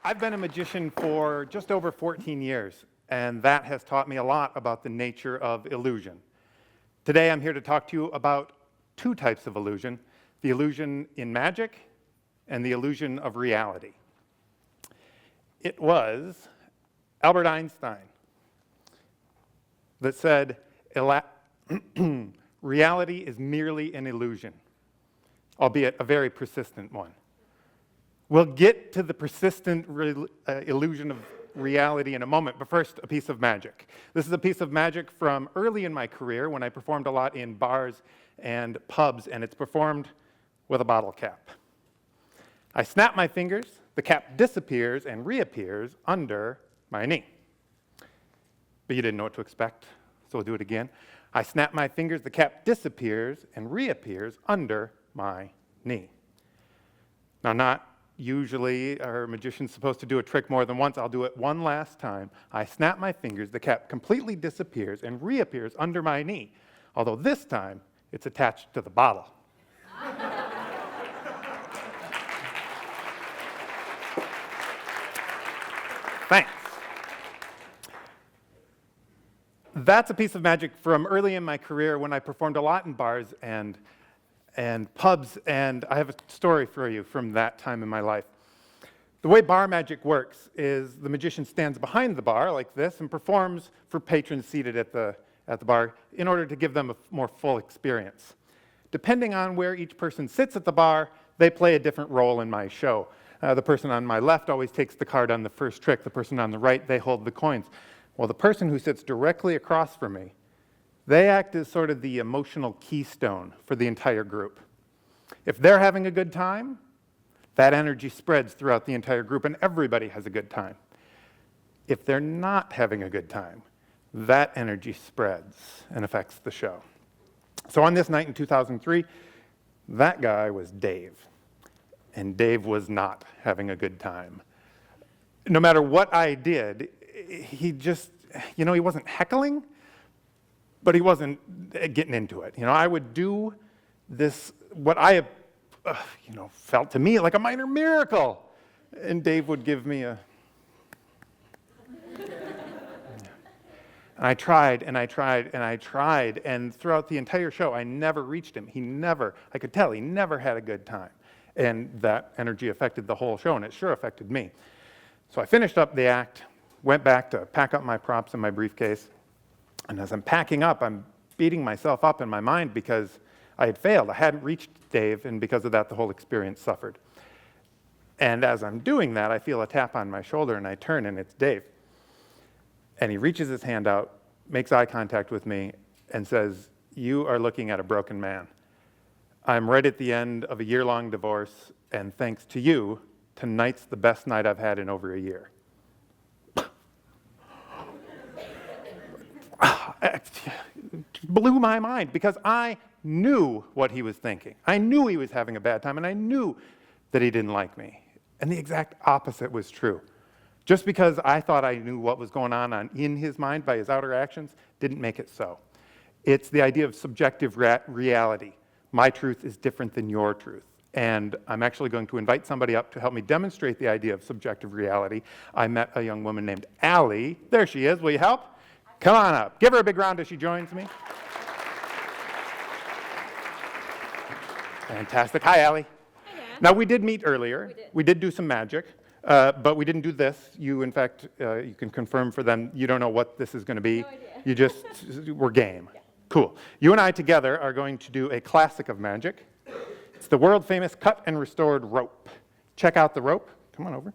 I've been a magician for just over 14 years, and that has taught me a lot about the nature of illusion. Today I'm here to talk to you about two types of illusion, the illusion in magic and the illusion of reality. It was Albert Einstein that said, reality is merely an illusion, albeit a very persistent one. We'll get to the persistent illusion of reality in a moment, but first, a piece of magic. This is a piece of magic from early in my career when I performed a lot in bars and pubs, and it's performed with a bottle cap. I snap my fingers, the cap disappears and reappears under my knee. But you didn't know what to expect, so we'll do it again. I snap my fingers, the cap disappears and reappears under my knee. Now, not usually are magicians supposed to do a trick more than once. I'll do it one last time. I snap my fingers, the cap completely disappears and reappears under my knee, although this time it's attached to the bottle. Thanks. That's a piece of magic from early in my career when I performed a lot in bars and pubs, and I have a story for you from that time in my life. The way bar magic works is the magician stands behind the bar like this and performs for patrons seated at the bar in order to give them a more full experience. Depending on where each person sits at the bar, they play a different role in my show. The person on my left always takes the card on the first trick. The person on the right, they hold the coins. Well, the person who sits directly across from me, they act as sort of the emotional keystone for the entire group. If they're having a good time, that energy spreads throughout the entire group and everybody has a good time. If they're not having a good time, that energy spreads and affects the show. So on this night in 2003, that guy was Dave. And Dave was not having a good time. No matter what I did, he just, he wasn't heckling, but he wasn't getting into it. I would do this, what I have, felt to me like a minor miracle. And Dave would give me a... I tried, and I tried, and I tried, and throughout the entire show, I never reached him. I could tell he never had a good time. And that energy affected the whole show, and it sure affected me. So I finished up the act, went back to pack up my props in my briefcase, and as I'm packing up, I'm beating myself up in my mind because I had failed. I hadn't reached Dave, and because of that, the whole experience suffered. And as I'm doing that, I feel a tap on my shoulder, and I turn, and it's Dave. And he reaches his hand out, makes eye contact with me, and says, "You are looking at a broken man. I'm right at the end of a year-long divorce, and thanks to you, tonight's the best night I've had in over a year." It blew my mind because I knew what he was thinking. I knew he was having a bad time, and I knew that he didn't like me. And the exact opposite was true. Just because I thought I knew what was going on in his mind by his outer actions didn't make it so. It's the idea of subjective reality. My truth is different than your truth. And I'm actually going to invite somebody up to help me demonstrate the idea of subjective reality. I met a young woman named Allie. There she is. Will you help? Come on up. Give her a big round as she joins me. Fantastic. Hi, Allie. Hi, Dan. Now, we did meet earlier. We did do some magic, but we didn't do this. You, in fact, you can confirm for them, you don't know what this is going to be. No idea. You just were game. Yeah. Cool. You and I together are going to do a classic of magic. It's the world-famous cut and restored rope. Check out the rope. Come on over.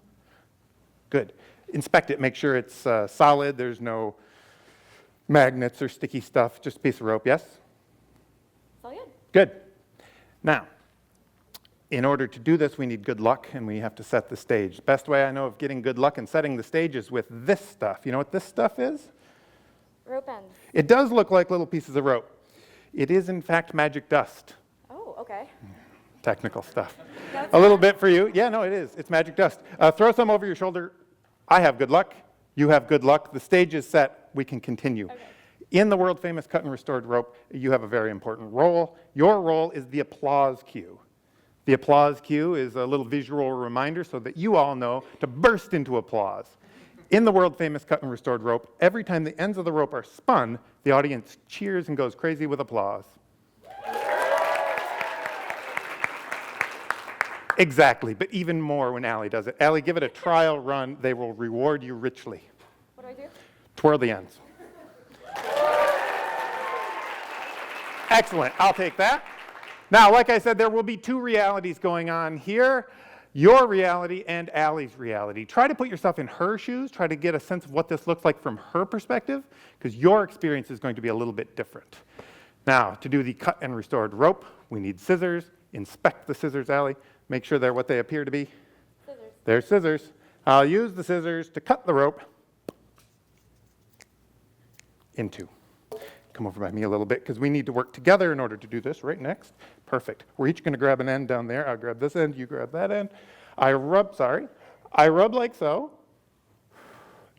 Good. Inspect it. Make sure it's solid. There's no magnets or sticky stuff. Just a piece of rope. Yes? It's all good. Good. Now, in order to do this, we need good luck, and we have to set the stage. Best way I know of getting good luck and setting the stage is with this stuff. You know what this stuff is? Rope ends. It does look like little pieces of rope. It is, in fact, magic dust. Oh, okay. Technical stuff. That's A little bit for you. Yeah, no, it is. It's magic dust. Throw some over your shoulder. I have good luck. You have good luck. The stage is set. We can continue. Okay. In the world-famous cut and restored rope, you have a very important role. Your role is the applause cue. The applause cue is a little visual reminder so that you all know to burst into applause. In the world-famous cut and restored rope, every time the ends of the rope are spun, the audience cheers and goes crazy with applause. Exactly, but even more when Allie does it. Allie, give it a trial run. They will reward you richly. What do I do? Twirl the ends. Excellent, I'll take that. Now, like I said, there will be two realities going on here. Your reality and Allie's reality. Try to put yourself in her shoes. Try to get a sense of what this looks like from her perspective, because your experience is going to be a little bit different. Now, to do the cut and restored rope, we need scissors. Inspect the scissors, Allie. Make sure they're what they appear to be. Scissors. They're scissors. I'll use the scissors to cut the rope in two. Come over by me a little bit, because we need to work together in order to do this. Right next. Perfect. We're each going to grab an end down there. I'll grab this end, you grab that end. I rub like so,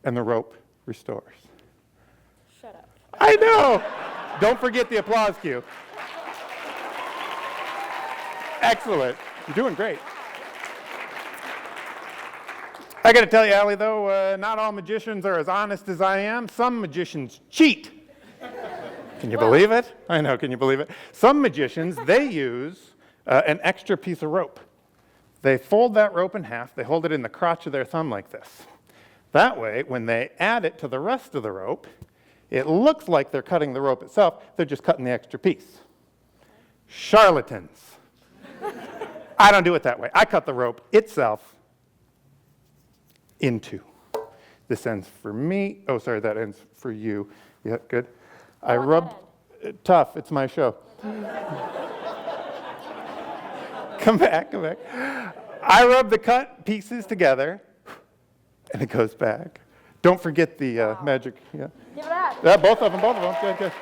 and the rope restores. Shut up. I know! Don't forget the applause cue. Excellent. You're doing great. I got to tell you, Allie, though, not all magicians are as honest as I am. Some magicians cheat. Can you believe it? I know, can you believe it? Some magicians, they use an extra piece of rope. They fold that rope in half, they hold it in the crotch of their thumb like this. That way, when they add it to the rest of the rope, it looks like they're cutting the rope itself, they're just cutting the extra piece. Charlatans. I don't do it that way. I cut the rope itself in two. This ends for me. Oh, sorry, that ends for you. Yeah, good. I rub, tough, it's my show. Come back. I rub the cut pieces together, and it goes back. Don't forget the magic, yeah. Give it up. Yeah, both of them. Good.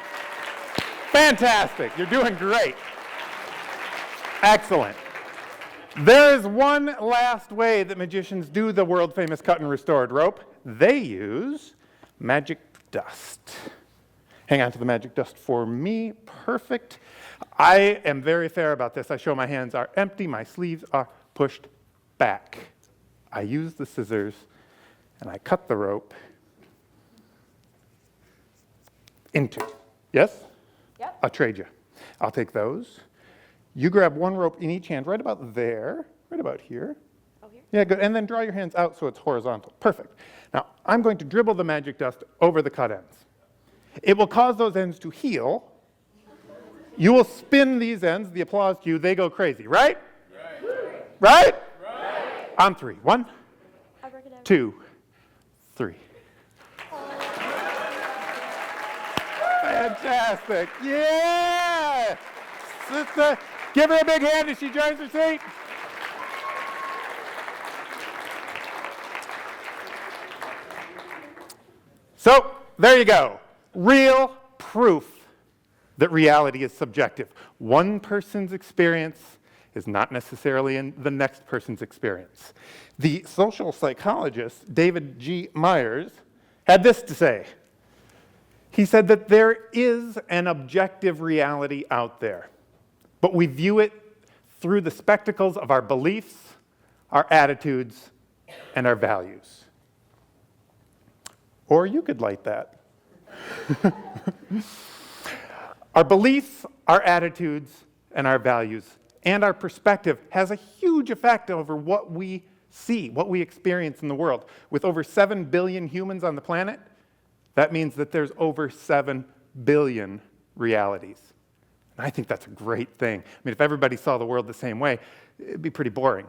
Fantastic, you're doing great. Excellent. There is one last way that magicians do the world-famous cut and restored rope. They use magic dust. Hang on to the magic dust for me. Perfect. I am very fair about this. I show my hands are empty, my sleeves are pushed back. I use the scissors and I cut the rope in two. Yes? Yep. I'll trade you. I'll take those. You grab one rope in each hand right about there, right about here. Oh, here? Yeah, good. And then draw your hands out so it's horizontal. Perfect. Now, I'm going to dribble the magic dust over the cut ends. It will cause those ends to heal. You will spin these ends, the applause cue, they go crazy, right? Right? On three. 1, 2, 3. Fantastic. Yeah! Sister, give her a big hand as she joins her seat. So, there you go. Real proof that reality is subjective. One person's experience is not necessarily in the next person's experience. The social psychologist David G. Myers had this to say. He said that there is an objective reality out there, but we view it through the spectacles of our beliefs, our attitudes, and our values. Or you could like that. Our beliefs, our attitudes, and our values, and our perspective has a huge effect over what we see, what we experience in the world. With over 7 billion humans on the planet, that means that there's over 7 billion realities. And I think that's a great thing. I mean, if everybody saw the world the same way, it'd be pretty boring.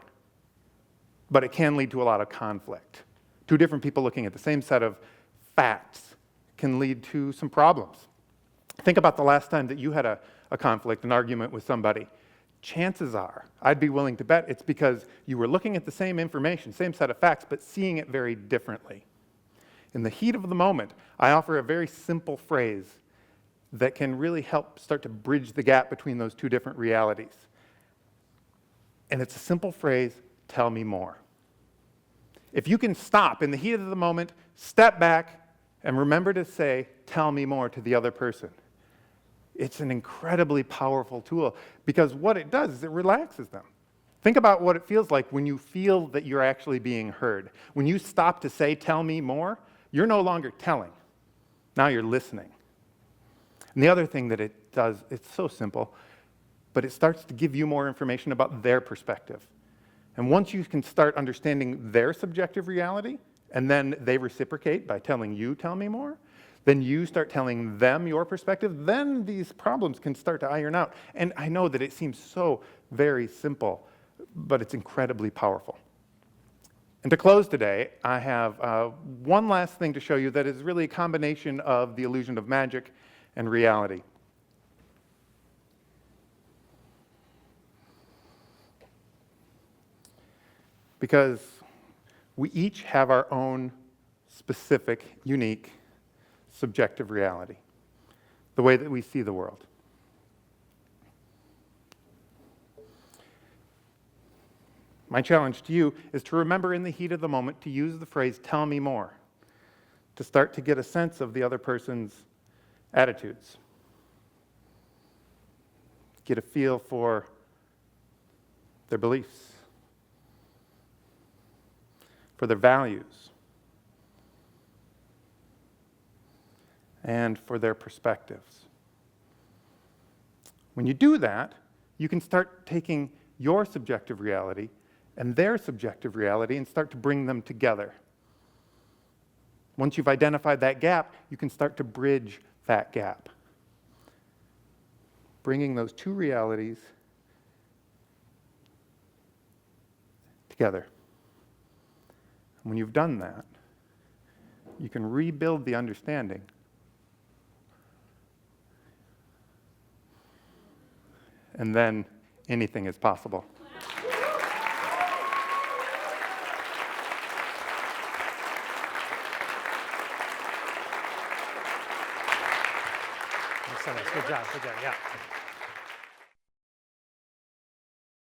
But it can lead to a lot of conflict. Two different people looking at the same set of facts can lead to some problems. Think about the last time that you had a conflict, an argument with somebody. Chances are, I'd be willing to bet it's because you were looking at the same information, same set of facts, but seeing it very differently. In the heat of the moment, I offer a very simple phrase that can really help start to bridge the gap between those two different realities. And it's a simple phrase, tell me more. If you can stop in the heat of the moment, step back, and remember to say, tell me more to the other person. It's an incredibly powerful tool because what it does is it relaxes them. Think about what it feels like when you feel that you're actually being heard. When you stop to say, tell me more, you're no longer telling. Now you're listening. And the other thing that it does, it's so simple, but it starts to give you more information about their perspective. And once you can start understanding their subjective reality, and then they reciprocate by telling you, tell me more, then you start telling them your perspective, then these problems can start to iron out. And I know that it seems so very simple, but it's incredibly powerful. And to close today, I have one last thing to show you that is really a combination of the illusion of magic and reality. Because we each have our own specific, unique, subjective reality, the way that we see the world. My challenge to you is to remember in the heat of the moment to use the phrase, tell me more, to start to get a sense of the other person's attitudes. Get a feel for their beliefs, for their values, and for their perspectives. When you do that, you can start taking your subjective reality and their subjective reality and start to bring them together. Once you've identified that gap, you can start to bridge that gap, bringing those two realities together. And when you've done that, you can rebuild the understanding and then anything is possible. Good job, yeah.